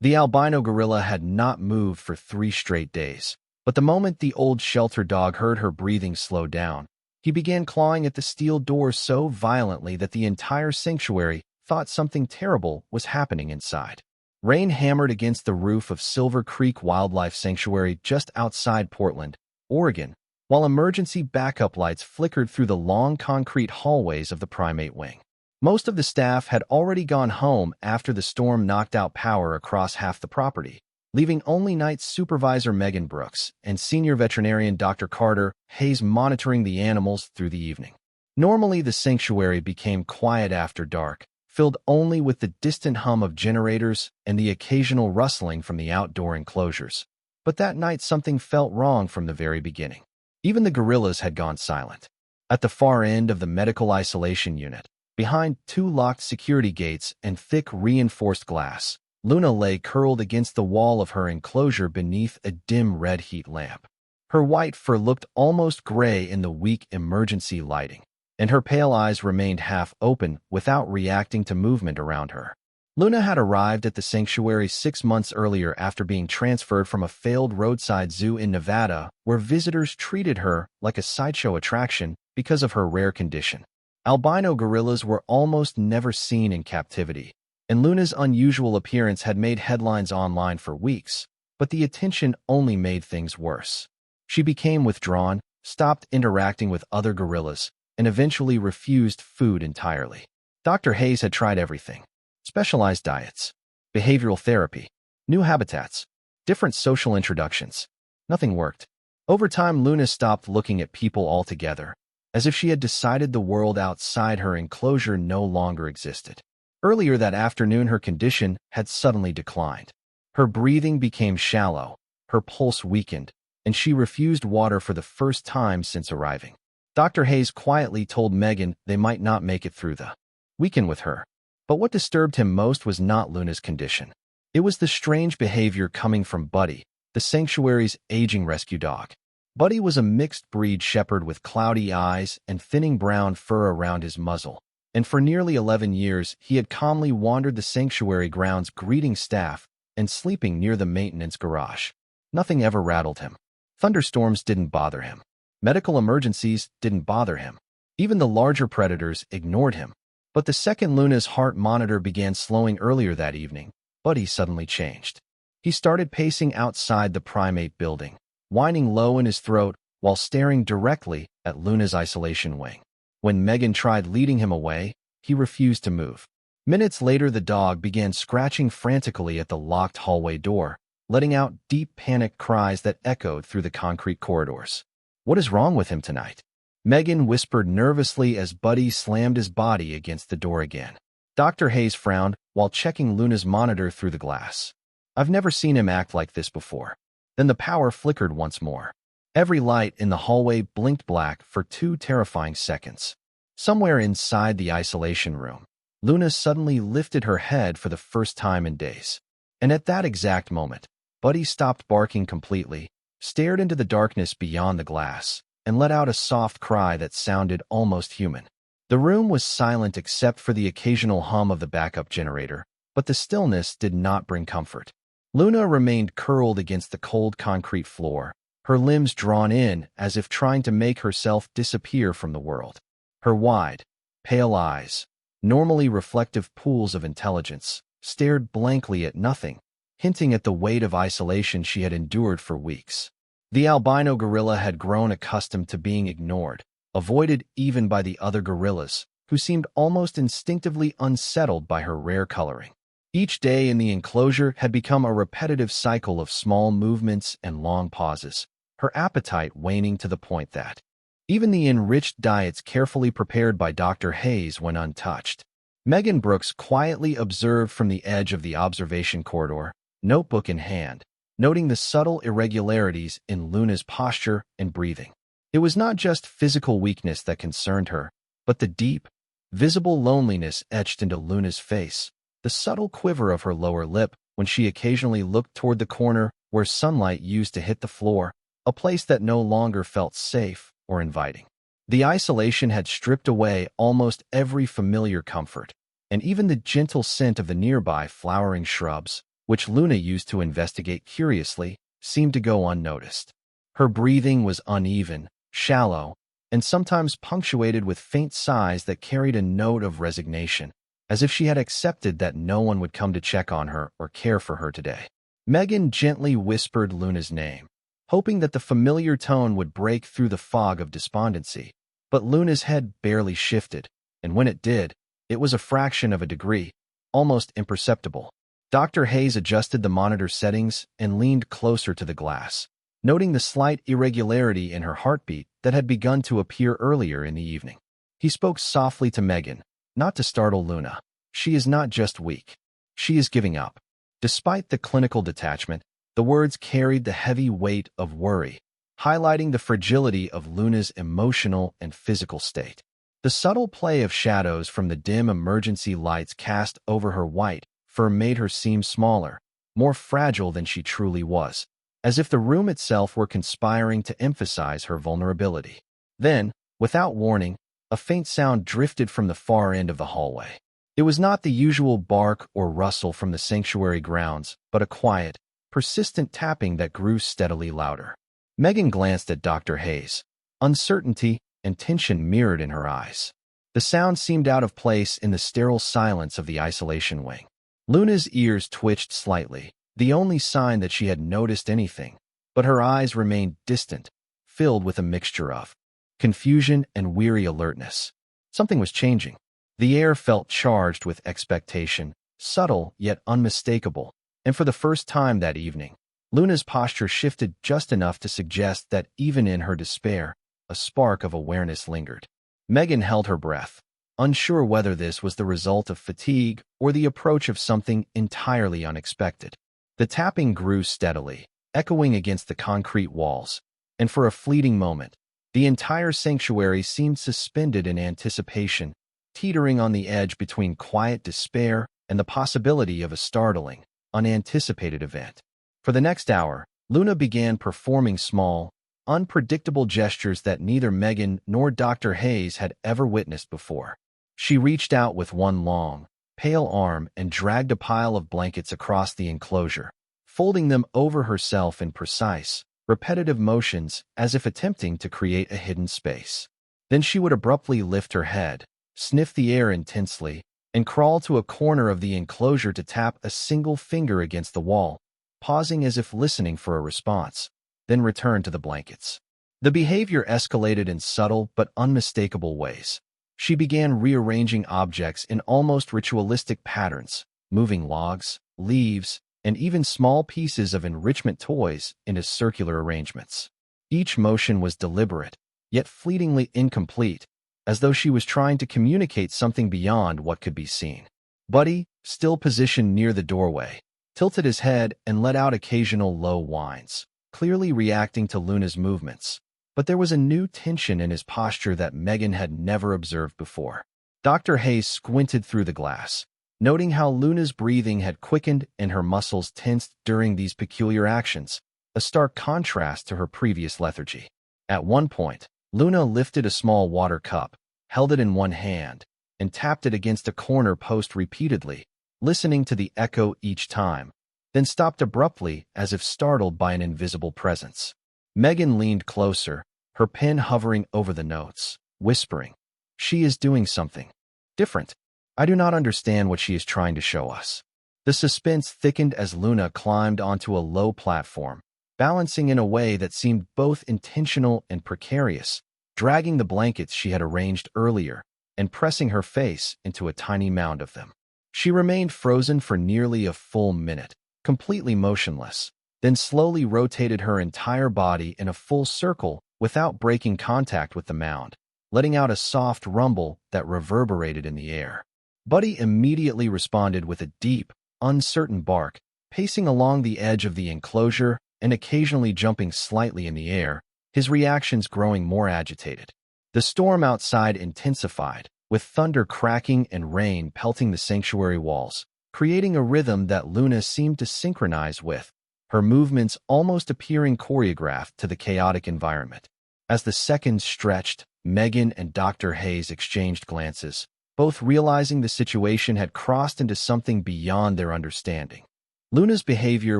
The albino gorilla had not moved for 3 straight days, but the moment the old shelter dog heard her breathing slow down, he began clawing at the steel door so violently that the entire sanctuary thought something terrible was happening inside. Rain hammered against the roof of Silver Creek Wildlife Sanctuary just outside Portland, Oregon, while emergency backup lights flickered through the long concrete hallways of the primate wing. Most of the staff had already gone home after the storm knocked out power across half the property, leaving only night supervisor Megan Brooks and senior veterinarian Dr. Carter Hayes monitoring the animals through the evening. Normally, the sanctuary became quiet after dark, filled only with the distant hum of generators and the occasional rustling from the outdoor enclosures. But that night something felt wrong from the very beginning. Even the gorillas had gone silent. At the far end of the medical isolation unit, behind 2 locked security gates and thick reinforced glass, Luna lay curled against the wall of her enclosure beneath a dim red heat lamp. Her white fur looked almost gray in the weak emergency lighting, and her pale eyes remained half open without reacting to movement around her. Luna had arrived at the sanctuary 6 months earlier after being transferred from a failed roadside zoo in Nevada, where visitors treated her like a sideshow attraction because of her rare condition. Albino gorillas were almost never seen in captivity, and Luna's unusual appearance had made headlines online for weeks, but the attention only made things worse. She became withdrawn, stopped interacting with other gorillas, and eventually refused food entirely. Dr. Hayes had tried everything: specialized diets, behavioral therapy, new habitats, different social introductions. Nothing worked. Over time, Luna stopped looking at people altogether, as if she had decided the world outside her enclosure no longer existed. Earlier that afternoon, her condition had suddenly declined. Her breathing became shallow, her pulse weakened, and she refused water for the first time since arriving. Dr. Hayes quietly told Megan they might not make it through the weekend with her. But what disturbed him most was not Luna's condition. It was the strange behavior coming from Buddy, the sanctuary's aging rescue dog. Buddy was a mixed-breed shepherd with cloudy eyes and thinning brown fur around his muzzle, and for nearly 11 years he had calmly wandered the sanctuary grounds greeting staff and sleeping near the maintenance garage. Nothing ever rattled him. Thunderstorms didn't bother him. Medical emergencies didn't bother him. Even the larger predators ignored him. But the second Luna's heart monitor began slowing earlier that evening, Buddy suddenly changed. He started pacing outside the primate building, whining low in his throat while staring directly at Luna's isolation wing. When Megan tried leading him away, he refused to move. Minutes later, the dog began scratching frantically at the locked hallway door, letting out deep panicked cries that echoed through the concrete corridors. "What is wrong with him tonight?" Megan whispered nervously as Buddy slammed his body against the door again. Dr. Hayes frowned while checking Luna's monitor through the glass. "I've never seen him act like this before." Then the power flickered once more. Every light in the hallway blinked black for 2 terrifying seconds. Somewhere inside the isolation room, Luna suddenly lifted her head for the first time in days. And at that exact moment, Buddy stopped barking completely, stared into the darkness beyond the glass, and let out a soft cry that sounded almost human. The room was silent except for the occasional hum of the backup generator, but the stillness did not bring comfort. Luna remained curled against the cold concrete floor, her limbs drawn in as if trying to make herself disappear from the world. Her wide, pale eyes, normally reflective pools of intelligence, stared blankly at nothing, hinting at the weight of isolation she had endured for weeks. The albino gorilla had grown accustomed to being ignored, avoided even by the other gorillas, who seemed almost instinctively unsettled by her rare coloring. Each day in the enclosure had become a repetitive cycle of small movements and long pauses, her appetite waning to the point that even the enriched diets carefully prepared by Dr. Hayes went untouched. Megan Brooks quietly observed from the edge of the observation corridor, notebook in hand, noting the subtle irregularities in Luna's posture and breathing. It was not just physical weakness that concerned her, but the deep, visible loneliness etched into Luna's face, the subtle quiver of her lower lip when she occasionally looked toward the corner where sunlight used to hit the floor, a place that no longer felt safe or inviting. The isolation had stripped away almost every familiar comfort, and even the gentle scent of the nearby flowering shrubs, which Luna used to investigate curiously, seemed to go unnoticed. Her breathing was uneven, shallow, and sometimes punctuated with faint sighs that carried a note of resignation, as if she had accepted that no one would come to check on her or care for her today. Megan gently whispered Luna's name, hoping that the familiar tone would break through the fog of despondency. But Luna's head barely shifted, and when it did, it was a fraction of a degree, almost imperceptible. Dr. Hayes adjusted the monitor settings and leaned closer to the glass, noting the slight irregularity in her heartbeat that had begun to appear earlier in the evening. He spoke softly to Megan, not to startle Luna. She is not just weak. She is giving up. Despite the clinical detachment, the words carried the heavy weight of worry, highlighting the fragility of Luna's emotional and physical state. The subtle play of shadows from the dim emergency lights cast over her white fur made her seem smaller, more fragile than she truly was, as if the room itself were conspiring to emphasize her vulnerability. Then, without warning, a faint sound drifted from the far end of the hallway. It was not the usual bark or rustle from the sanctuary grounds, but a quiet, persistent tapping that grew steadily louder. Megan glanced at Dr. Hayes. Uncertainty and tension mirrored in her eyes. The sound seemed out of place in the sterile silence of the isolation wing. Luna's ears twitched slightly, the only sign that she had noticed anything, but her eyes remained distant, filled with a mixture of confusion and weary alertness. Something was changing. The air felt charged with expectation, subtle yet unmistakable, and for the first time that evening, Luna's posture shifted just enough to suggest that even in her despair, a spark of awareness lingered. Megan held her breath, unsure whether this was the result of fatigue or the approach of something entirely unexpected. The tapping grew steadily, echoing against the concrete walls, and for a fleeting moment, the entire sanctuary seemed suspended in anticipation, teetering on the edge between quiet despair and the possibility of a startling, unanticipated event. For the next hour, Luna began performing small, unpredictable gestures that neither Megan nor Dr. Hayes had ever witnessed before. She reached out with one long, pale arm and dragged a pile of blankets across the enclosure, folding them over herself in precise, repetitive motions as if attempting to create a hidden space. Then she would abruptly lift her head, sniff the air intensely, and crawl to a corner of the enclosure to tap a single finger against the wall, pausing as if listening for a response, then return to the blankets. The behavior escalated in subtle but unmistakable ways. She began rearranging objects in almost ritualistic patterns, moving logs, leaves, and even small pieces of enrichment toys into circular arrangements. Each motion was deliberate, yet fleetingly incomplete, as though she was trying to communicate something beyond what could be seen. Buddy, still positioned near the doorway, tilted his head and let out occasional low whines, clearly reacting to Luna's movements. But there was a new tension in his posture that Megan had never observed before. Dr. Hayes squinted through the glass, noting how Luna's breathing had quickened and her muscles tensed during these peculiar actions, a stark contrast to her previous lethargy. At one point, Luna lifted a small water cup, held it in one hand, and tapped it against a corner post repeatedly, listening to the echo each time, then stopped abruptly as if startled by an invisible presence. Megan leaned closer, her pen hovering over the notes, whispering, "She is doing something different. I do not understand what she is trying to show us." The suspense thickened as Luna climbed onto a low platform, balancing in a way that seemed both intentional and precarious, dragging the blankets she had arranged earlier and pressing her face into a tiny mound of them. She remained frozen for nearly a full minute, completely motionless, then slowly rotated her entire body in a full circle without breaking contact with the mound, letting out a soft rumble that reverberated in the air. Buddy immediately responded with a deep, uncertain bark, pacing along the edge of the enclosure and occasionally jumping slightly in the air, his reactions growing more agitated. The storm outside intensified, with thunder cracking and rain pelting the sanctuary walls, creating a rhythm that Luna seemed to synchronize with, her movements almost appearing choreographed to the chaotic environment. As the seconds stretched, Megan and Dr. Hayes exchanged glances, both realizing the situation had crossed into something beyond their understanding. Luna's behavior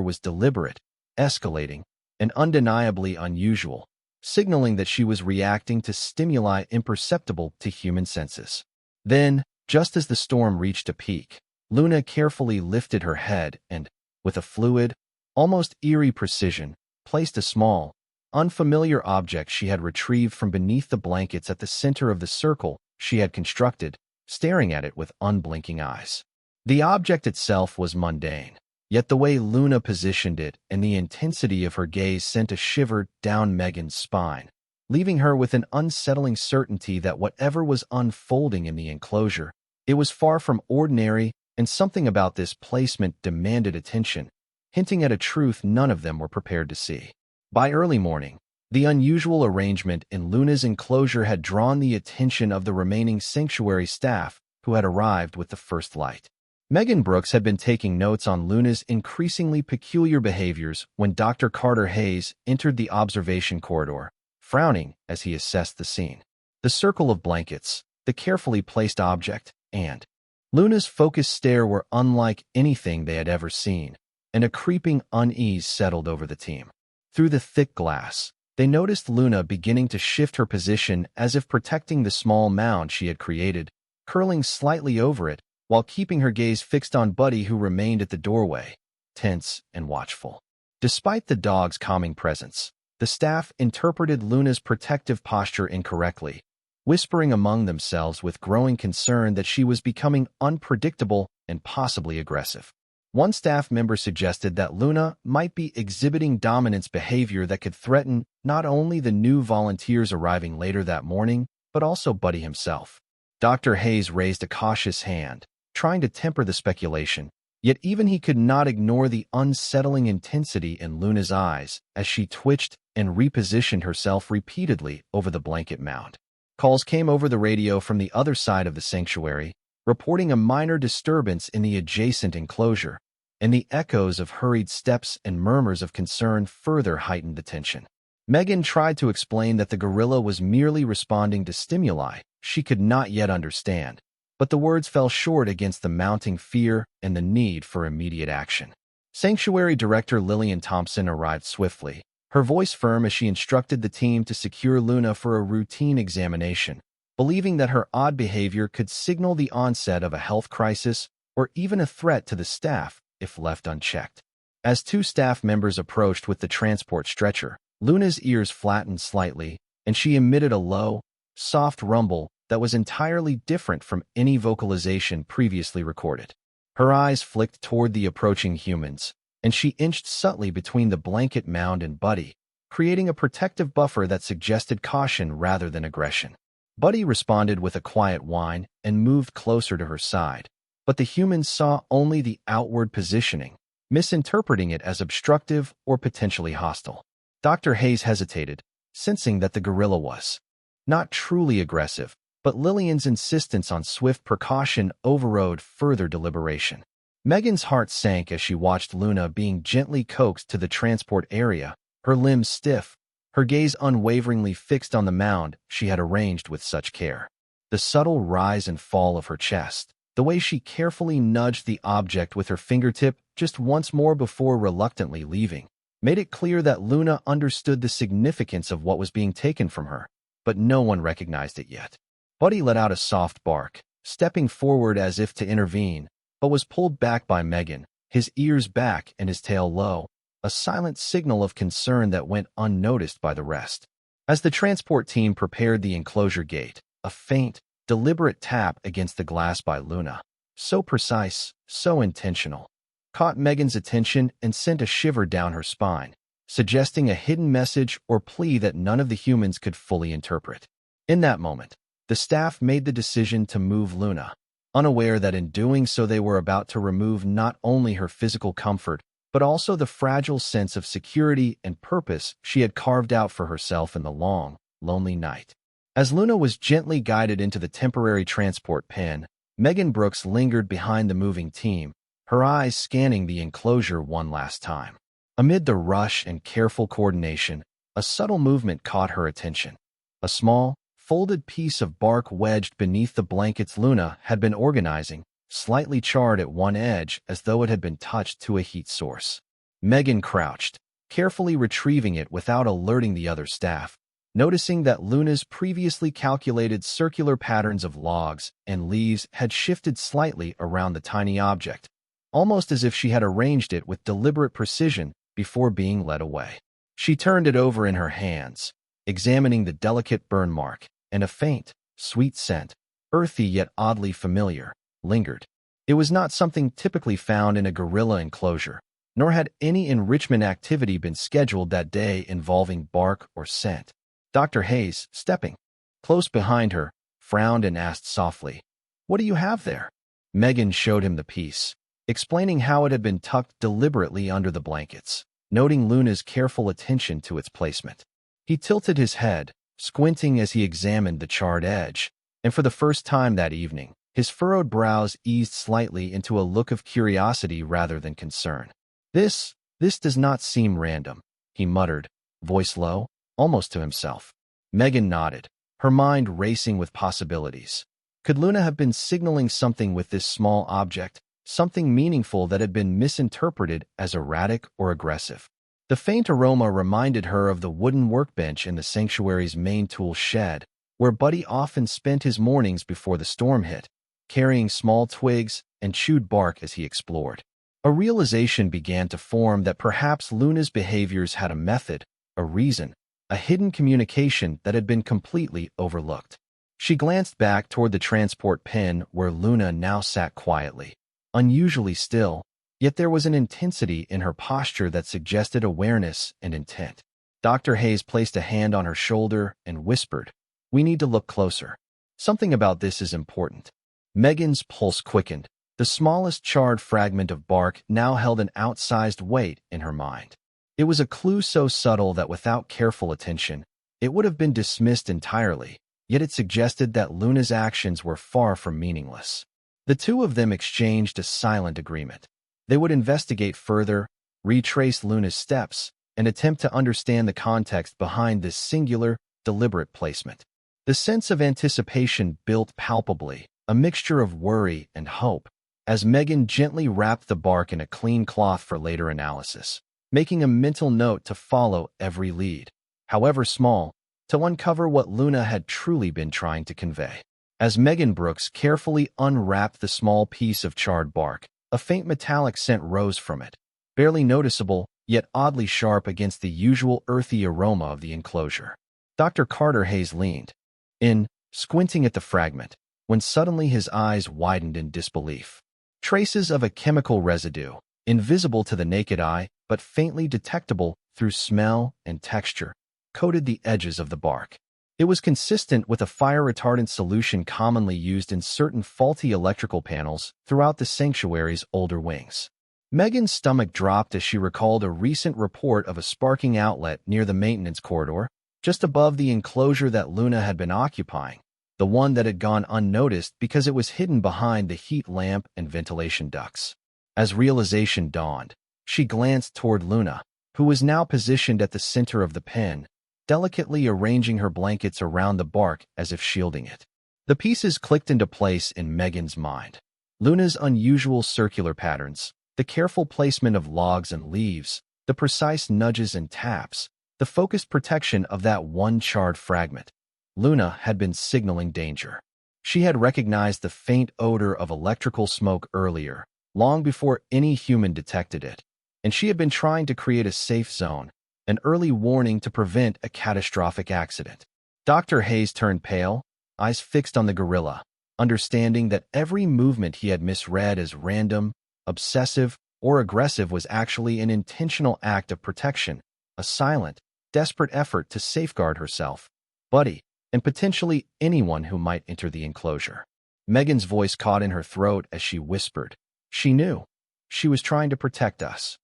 was deliberate, escalating, and undeniably unusual, signaling that she was reacting to stimuli imperceptible to human senses. Then, just as the storm reached a peak, Luna carefully lifted her head and, with a fluid, almost eerie precision, placed a small, unfamiliar object she had retrieved from beneath the blankets at the center of the circle she had constructed, staring at it with unblinking eyes. The object itself was mundane, yet the way Luna positioned it and the intensity of her gaze sent a shiver down Megan's spine, leaving her with an unsettling certainty that whatever was unfolding in the enclosure, it was far from ordinary, and something about this placement demanded attention, hinting at a truth none of them were prepared to see. By early morning, the unusual arrangement in Luna's enclosure had drawn the attention of the remaining sanctuary staff who had arrived with the first light. Megan Brooks had been taking notes on Luna's increasingly peculiar behaviors when Dr. Carter Hayes entered the observation corridor, frowning as he assessed the scene. The circle of blankets, the carefully placed object, and Luna's focused stare were unlike anything they had ever seen, and a creeping unease settled over the team. Through the thick glass, they noticed Luna beginning to shift her position as if protecting the small mound she had created, curling slightly over it while keeping her gaze fixed on Buddy, who remained at the doorway, tense and watchful. Despite the dog's calming presence, the staff interpreted Luna's protective posture incorrectly, whispering among themselves with growing concern that she was becoming unpredictable and possibly aggressive. One staff member suggested that Luna might be exhibiting dominance behavior that could threaten not only the new volunteers arriving later that morning, but also Buddy himself. Dr. Hayes raised a cautious hand, trying to temper the speculation, yet even he could not ignore the unsettling intensity in Luna's eyes as she twitched and repositioned herself repeatedly over the blanket mound. Calls came over the radio from the other side of the sanctuary, reporting a minor disturbance in the adjacent enclosure, and the echoes of hurried steps and murmurs of concern further heightened the tension. Megan tried to explain that the gorilla was merely responding to stimuli she could not yet understand, but the words fell short against the mounting fear and the need for immediate action. Sanctuary Director Lillian Thompson arrived swiftly, her voice firm as she instructed the team to secure Luna for a routine examination, believing that her odd behavior could signal the onset of a health crisis or even a threat to the staff if left unchecked. As two staff members approached with the transport stretcher, Luna's ears flattened slightly, and she emitted a low, soft rumble that was entirely different from any vocalization previously recorded. Her eyes flicked toward the approaching humans, and she inched subtly between the blanket mound and Buddy, creating a protective buffer that suggested caution rather than aggression. Buddy responded with a quiet whine and moved closer to her side, but the humans saw only the outward positioning, misinterpreting it as obstructive or potentially hostile. Dr. Hayes hesitated, sensing that the gorilla was not truly aggressive, but Lillian's insistence on swift precaution overrode further deliberation. Megan's heart sank as she watched Luna being gently coaxed to the transport area, her limbs stiff, her gaze unwaveringly fixed on the mound she had arranged with such care. The subtle rise and fall of her chest, the way she carefully nudged the object with her fingertip just once more before reluctantly leaving, made it clear that Luna understood the significance of what was being taken from her, but no one recognized it yet. Buddy let out a soft bark, stepping forward as if to intervene, but was pulled back by Megan, his ears back and his tail low, a silent signal of concern that went unnoticed by the rest. As the transport team prepared the enclosure gate, a faint, deliberate tap against the glass by Luna, so precise, so intentional, caught Megan's attention and sent a shiver down her spine, suggesting a hidden message or plea that none of the humans could fully interpret. In that moment, the staff made the decision to move Luna, unaware that in doing so they were about to remove not only her physical comfort, but also the fragile sense of security and purpose she had carved out for herself in the long, lonely night. As Luna was gently guided into the temporary transport pen, Megan Brooks lingered behind the moving team, her eyes scanning the enclosure one last time. Amid the rush and careful coordination, a subtle movement caught her attention. A small, folded piece of bark wedged beneath the blankets Luna had been organizing slightly charred at one edge as though it had been touched to a heat source. Megan crouched, carefully retrieving it without alerting the other staff, noticing that Luna's previously calculated circular patterns of logs and leaves had shifted slightly around the tiny object, almost as if she had arranged it with deliberate precision before being led away. She turned it over in her hands, examining the delicate burn mark, and a faint, sweet scent, earthy yet oddly familiar, lingered. It was not something typically found in a gorilla enclosure, nor had any enrichment activity been scheduled that day involving bark or scent. Dr. Hayes, stepping close behind her, frowned and asked softly, "What do you have there?" Megan showed him the piece, explaining how it had been tucked deliberately under the blankets, noting Luna's careful attention to its placement. He tilted his head, squinting as he examined the charred edge, and for the first time that evening, his furrowed brows eased slightly into a look of curiosity rather than concern. This does not seem random," he muttered, voice low, almost to himself. Megan nodded, her mind racing with possibilities. Could Luna have been signaling something with this small object, something meaningful that had been misinterpreted as erratic or aggressive? The faint aroma reminded her of the wooden workbench in the sanctuary's main tool shed, where Buddy often spent his mornings before the storm hit, carrying small twigs and chewed bark as he explored. A realization began to form that perhaps Luna's behaviors had a method, a reason, a hidden communication that had been completely overlooked. She glanced back toward the transport pen where Luna now sat quietly, unusually still, yet there was an intensity in her posture that suggested awareness and intent. Dr. Hayes placed a hand on her shoulder and whispered, "We need to look closer. Something about this is important." Megan's pulse quickened. The smallest charred fragment of bark now held an outsized weight in her mind. It was a clue so subtle that without careful attention, it would have been dismissed entirely, yet it suggested that Luna's actions were far from meaningless. The two of them exchanged a silent agreement. They would investigate further, retrace Luna's steps, and attempt to understand the context behind this singular, deliberate placement. The sense of anticipation built palpably, a mixture of worry and hope, as Megan gently wrapped the bark in a clean cloth for later analysis, making a mental note to follow every lead, however small, to uncover what Luna had truly been trying to convey. As Megan Brooks carefully unwrapped the small piece of charred bark, a faint metallic scent rose from it, barely noticeable, yet oddly sharp against the usual earthy aroma of the enclosure. Dr. Carter Hayes leaned in, squinting at the fragment, when suddenly his eyes widened in disbelief. Traces of a chemical residue, invisible to the naked eye, but faintly detectable through smell and texture, coated the edges of the bark. It was consistent with a fire-retardant solution commonly used in certain faulty electrical panels throughout the sanctuary's older wings. Megan's stomach dropped as she recalled a recent report of a sparking outlet near the maintenance corridor, just above the enclosure that Luna had been occupying, the one that had gone unnoticed because it was hidden behind the heat lamp and ventilation ducts. As realization dawned, she glanced toward Luna, who was now positioned at the center of the pen, delicately arranging her blankets around the bark as if shielding it. The pieces clicked into place in Megan's mind. Luna's unusual circular patterns, the careful placement of logs and leaves, the precise nudges and taps, the focused protection of that one charred fragment. Luna had been signaling danger. She had recognized the faint odor of electrical smoke earlier, long before any human detected it, and she had been trying to create a safe zone, an early warning to prevent a catastrophic accident. Dr. Hayes turned pale, eyes fixed on the gorilla, understanding that every movement he had misread as random, obsessive, or aggressive was actually an intentional act of protection, a silent, desperate effort to safeguard herself, Buddy, and potentially anyone who might enter the enclosure. Megan's voice caught in her throat as she whispered. She knew. She was trying to protect us.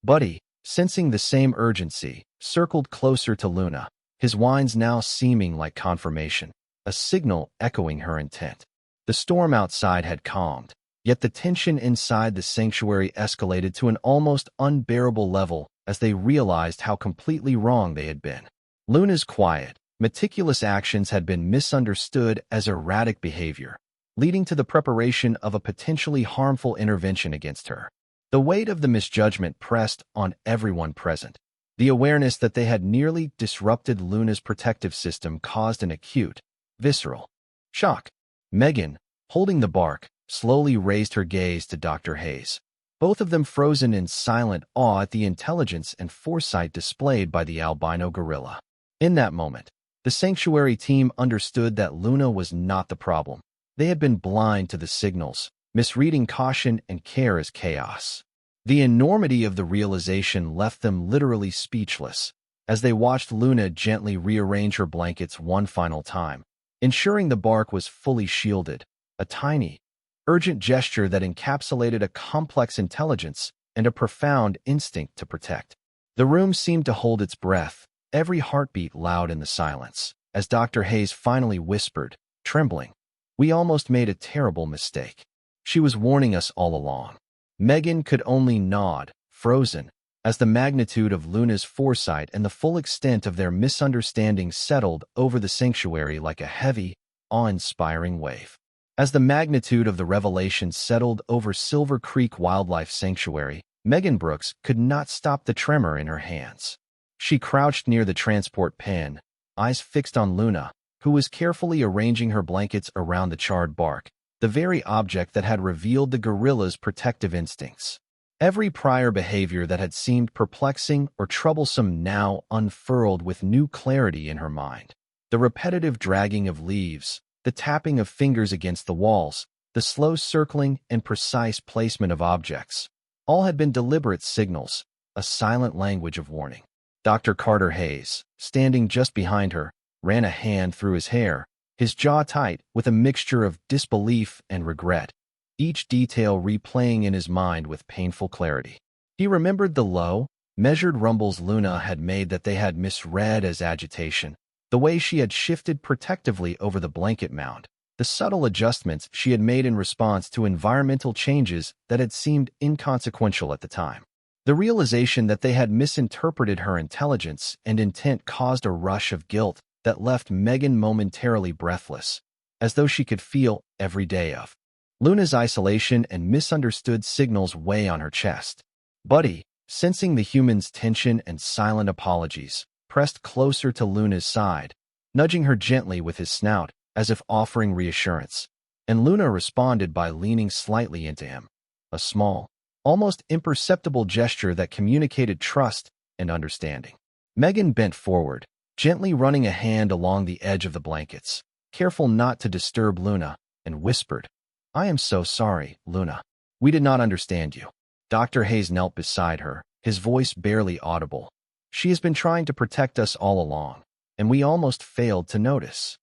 Buddy, sensing the same urgency, circled closer to Luna, his whines now seeming like confirmation, a signal echoing her intent. The storm outside had calmed, yet the tension inside the sanctuary escalated to an almost unbearable level as they realized how completely wrong they had been. Luna's quiet, meticulous actions had been misunderstood as erratic behavior, leading to the preparation of a potentially harmful intervention against her. The weight of the misjudgment pressed on everyone present. The awareness that they had nearly disrupted Luna's protective system caused an acute, visceral shock. Megan, holding the bark, slowly raised her gaze to Dr. Hayes, both of them frozen in silent awe at the intelligence and foresight displayed by the albino gorilla. In that moment, the sanctuary team understood that Luna was not the problem. They had been blind to the signals, misreading caution and care as chaos. The enormity of the realization left them literally speechless as they watched Luna gently rearrange her blankets one final time, ensuring the bark was fully shielded, a tiny, urgent gesture that encapsulated a complex intelligence and a profound instinct to protect. The room seemed to hold its breath, every heartbeat loud in the silence, as Dr. Hayes finally whispered, trembling, "We almost made a terrible mistake. She was warning us all along." Megan could only nod, frozen, as the magnitude of Luna's foresight and the full extent of their misunderstanding settled over the sanctuary like a heavy, awe-inspiring wave. As the magnitude of the revelation settled over Silver Creek Wildlife Sanctuary, Megan Brooks could not stop the tremor in her hands. She crouched near the transport pen, eyes fixed on Luna, who was carefully arranging her blankets around the charred bark, the very object that had revealed the gorilla's protective instincts. Every prior behavior that had seemed perplexing or troublesome now unfurled with new clarity in her mind. The repetitive dragging of leaves, the tapping of fingers against the walls, the slow circling and precise placement of objects, all had been deliberate signals, a silent language of warning. Dr. Carter Hayes, standing just behind her, ran a hand through his hair, his jaw tight with a mixture of disbelief and regret, each detail replaying in his mind with painful clarity. He remembered the low, measured rumbles Luna had made that they had misread as agitation, the way she had shifted protectively over the blanket mound, the subtle adjustments she had made in response to environmental changes that had seemed inconsequential at the time. The realization that they had misinterpreted her intelligence and intent caused a rush of guilt that left Megan momentarily breathless, as though she could feel every day of Luna's isolation and misunderstood signals weigh on her chest. Buddy, sensing the human's tension and silent apologies, pressed closer to Luna's side, nudging her gently with his snout as if offering reassurance, and Luna responded by leaning slightly into him, a small, almost imperceptible gesture that communicated trust and understanding. Megan bent forward, gently running a hand along the edge of the blankets, careful not to disturb Luna, and whispered, "I am so sorry, Luna. We did not understand you." Dr. Hayes knelt beside her, his voice barely audible. "She has been trying to protect us all along, and we almost failed to notice."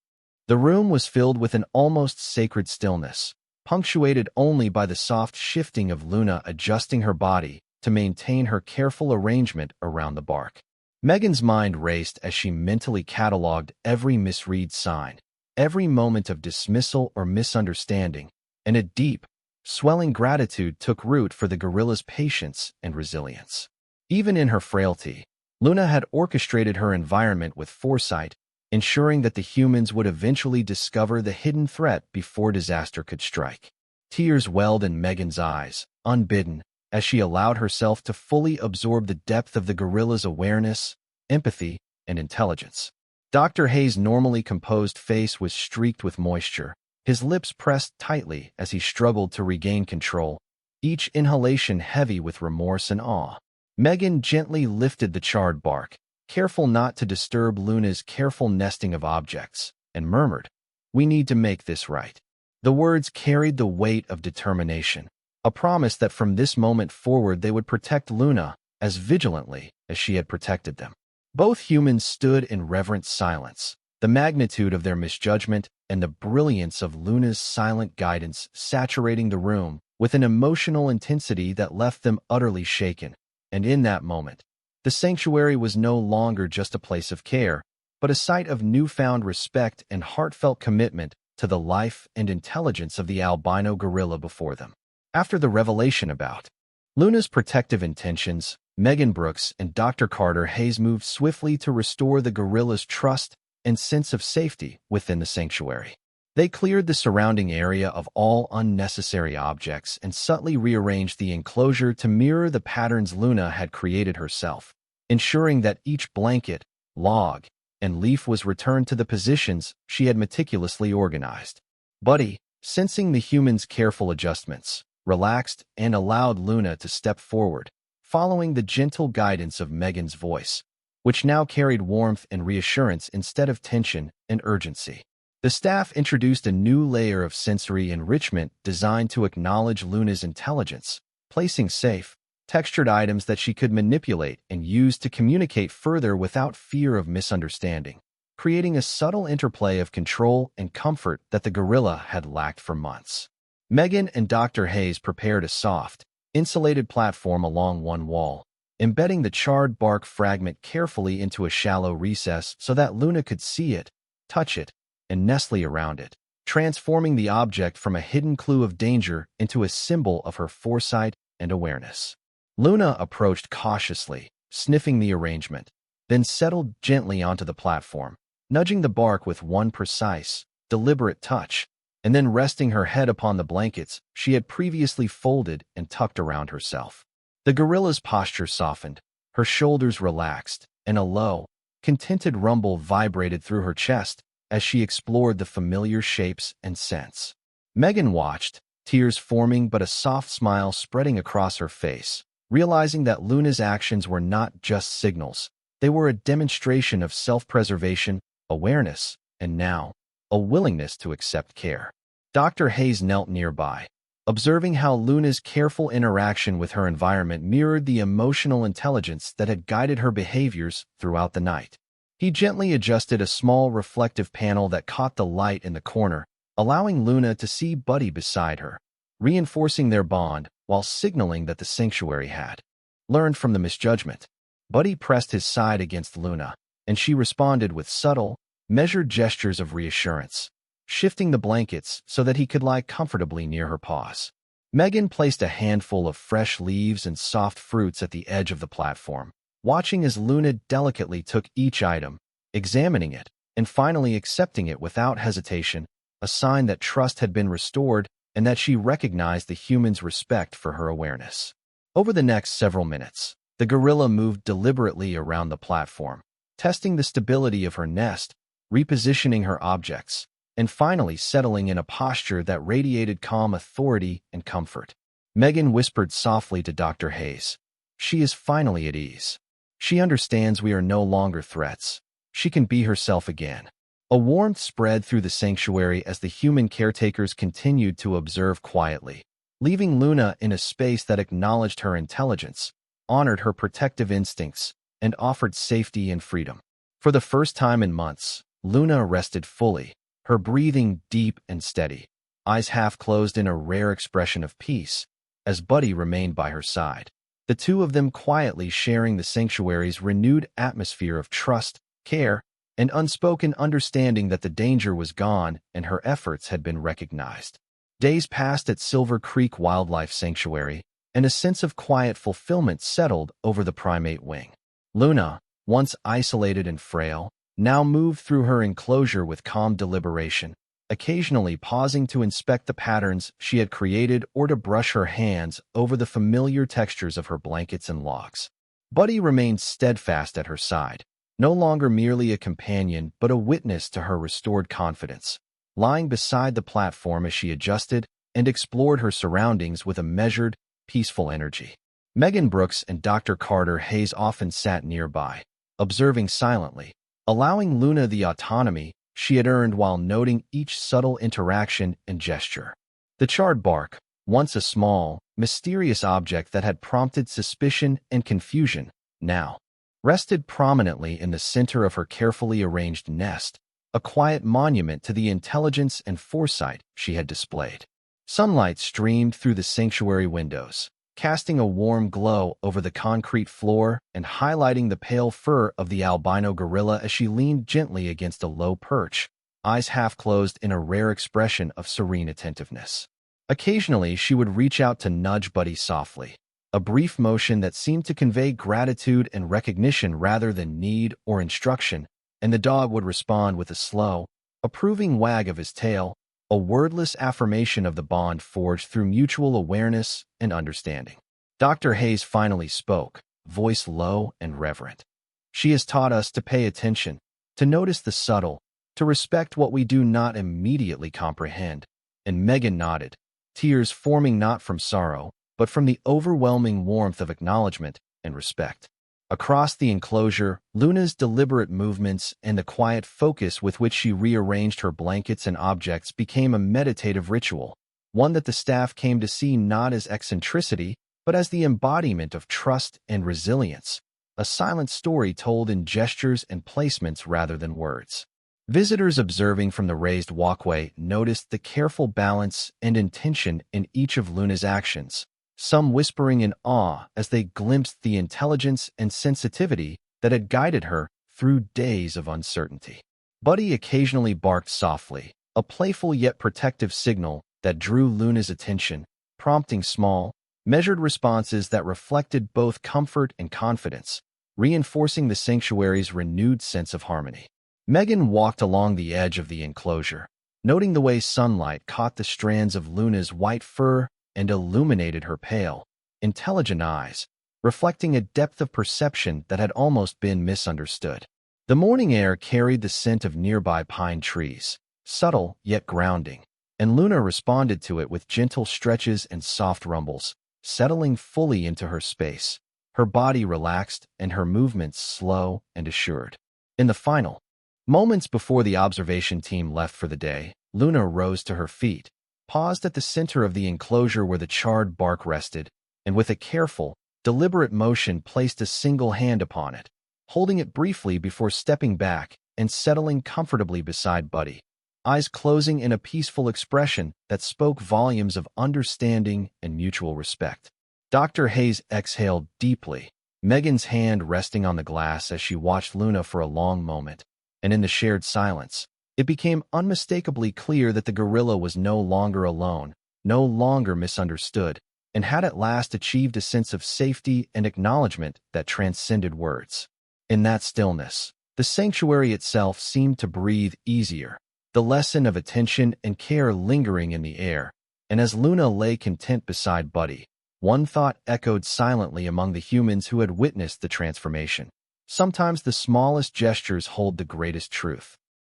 The room was filled with an almost sacred stillness, punctuated only by the soft shifting of Luna adjusting her body to maintain her careful arrangement around the bark. Megan's mind raced as she mentally catalogued every misread sign, every moment of dismissal or misunderstanding, and a deep, swelling gratitude took root for the gorilla's patience and resilience. Even in her frailty, Luna had orchestrated her environment with foresight, ensuring that the humans would eventually discover the hidden threat before disaster could strike. Tears welled in Megan's eyes, unbidden, as she allowed herself to fully absorb the depth of the gorilla's awareness, empathy, and intelligence. Dr. Hayes' normally composed face was streaked with moisture, his lips pressed tightly as he struggled to regain control, each inhalation heavy with remorse and awe. Megan gently lifted the charred bark, careful not to disturb Luna's careful nesting of objects, and murmured, "We need to make this right." The words carried the weight of determination, a promise that from this moment forward they would protect Luna as vigilantly as she had protected them. Both humans stood in reverent silence, the magnitude of their misjudgment and the brilliance of Luna's silent guidance saturating the room with an emotional intensity that left them utterly shaken. And in that moment, the sanctuary was no longer just a place of care, but a site of newfound respect and heartfelt commitment to the life and intelligence of the albino gorilla before them. After the revelation about Luna's protective intentions, Megan Brooks and Dr. Carter Hayes moved swiftly to restore the gorilla's trust and sense of safety within the sanctuary. They cleared the surrounding area of all unnecessary objects and subtly rearranged the enclosure to mirror the patterns Luna had created herself, ensuring that each blanket, log, and leaf was returned to the positions she had meticulously organized. Buddy, sensing the human's careful adjustments, relaxed and allowed Luna to step forward, following the gentle guidance of Megan's voice, which now carried warmth and reassurance instead of tension and urgency. The staff introduced a new layer of sensory enrichment designed to acknowledge Luna's intelligence, placing safe, textured items that she could manipulate and use to communicate further without fear of misunderstanding, creating a subtle interplay of control and comfort that the gorilla had lacked for months. Megan and Dr. Hayes prepared a soft, insulated platform along one wall, embedding the charred bark fragment carefully into a shallow recess so that Luna could see it, touch it, and nestle around it, transforming the object from a hidden clue of danger into a symbol of her foresight and awareness. Luna approached cautiously, sniffing the arrangement, then settled gently onto the platform, nudging the bark with one precise, deliberate touch, and then resting her head upon the blankets she had previously folded and tucked around herself. The gorilla's posture softened, her shoulders relaxed, and a low, contented rumble vibrated through her chest as she explored the familiar shapes and scents. Megan watched, tears forming but a soft smile spreading across her face, realizing that Luna's actions were not just signals. They were a demonstration of self-preservation, awareness, and now, a willingness to accept care. Dr. Hayes knelt nearby, observing how Luna's careful interaction with her environment mirrored the emotional intelligence that had guided her behaviors throughout the night. He gently adjusted a small reflective panel that caught the light in the corner, allowing Luna to see Buddy beside her, reinforcing their bond while signaling that the sanctuary had learned from the misjudgment. Buddy pressed his side against Luna, and she responded with subtle, measured gestures of reassurance, shifting the blankets so that he could lie comfortably near her paws. Megan placed a handful of fresh leaves and soft fruits at the edge of the platform, watching as Luna delicately took each item, examining it, and finally accepting it without hesitation, a sign that trust had been restored and that she recognized the human's respect for her awareness. Over the next several minutes, the gorilla moved deliberately around the platform, testing the stability of her nest, repositioning her objects, and finally settling in a posture that radiated calm authority and comfort. Megan whispered softly to Dr. Hayes, "She is finally at ease. She understands we are no longer threats. She can be herself again." A warmth spread through the sanctuary as the human caretakers continued to observe quietly, leaving Luna in a space that acknowledged her intelligence, honored her protective instincts, and offered safety and freedom. For the first time in months, Luna rested fully, her breathing deep and steady, eyes half closed in a rare expression of peace, as Buddy remained by her side. The two of them quietly sharing the sanctuary's renewed atmosphere of trust, care, and unspoken understanding that the danger was gone and her efforts had been recognized. Days passed at Silver Creek Wildlife Sanctuary, and a sense of quiet fulfillment settled over the primate wing. Luna, once isolated and frail, now moved through her enclosure with calm deliberation, occasionally pausing to inspect the patterns she had created or to brush her hands over the familiar textures of her blankets and logs. Buddy remained steadfast at her side, no longer merely a companion but a witness to her restored confidence, lying beside the platform as she adjusted and explored her surroundings with a measured, peaceful energy. Megan Brooks and Dr. Carter Hayes often sat nearby, observing silently, allowing Luna the autonomy she had earned while noting each subtle interaction and gesture. The charred bark, once a small, mysterious object that had prompted suspicion and confusion, now rested prominently in the center of her carefully arranged nest, a quiet monument to the intelligence and foresight she had displayed. Sunlight streamed through the sanctuary windows, casting a warm glow over the concrete floor and highlighting the pale fur of the albino gorilla as she leaned gently against a low perch, eyes half closed in a rare expression of serene attentiveness. Occasionally, she would reach out to nudge Buddy softly, a brief motion that seemed to convey gratitude and recognition rather than need or instruction, and the dog would respond with a slow, approving wag of his tail, a wordless affirmation of the bond forged through mutual awareness and understanding. Dr. Hayes finally spoke, voice low and reverent. She has taught us to pay attention, to notice the subtle, to respect what we do not immediately comprehend. And Megan nodded, tears forming not from sorrow, but from the overwhelming warmth of acknowledgement and respect. Across the enclosure, Luna's deliberate movements and the quiet focus with which she rearranged her blankets and objects became a meditative ritual, one that the staff came to see not as eccentricity, but as the embodiment of trust and resilience, a silent story told in gestures and placements rather than words. Visitors observing from the raised walkway noticed the careful balance and intention in each of Luna's actions, some whispering in awe as they glimpsed the intelligence and sensitivity that had guided her through days of uncertainty. Buddy occasionally barked softly, a playful yet protective signal that drew Luna's attention, prompting small, measured responses that reflected both comfort and confidence, reinforcing the sanctuary's renewed sense of harmony. Megan walked along the edge of the enclosure, noting the way sunlight caught the strands of Luna's white fur and illuminated her pale, intelligent eyes, reflecting a depth of perception that had almost been misunderstood. The morning air carried the scent of nearby pine trees, subtle yet grounding, and Luna responded to it with gentle stretches and soft rumbles, settling fully into her space, her body relaxed and her movements slow and assured. In the final moments before the observation team left for the day, Luna rose to her feet, paused at the center of the enclosure where the charred bark rested, and with a careful, deliberate motion placed a single hand upon it, holding it briefly before stepping back and settling comfortably beside Buddy, eyes closing in a peaceful expression that spoke volumes of understanding and mutual respect. Dr. Hayes exhaled deeply, Megan's hand resting on the glass as she watched Luna for a long moment, and in the shared silence, it became unmistakably clear that the gorilla was no longer alone, no longer misunderstood, and had at last achieved a sense of safety and acknowledgement that transcended words. In that stillness, the sanctuary itself seemed to breathe easier, the lesson of attention and care lingering in the air, and as Luna lay content beside Buddy, one thought echoed silently among the humans who had witnessed the transformation. Sometimes the smallest gestures hold the greatest truth.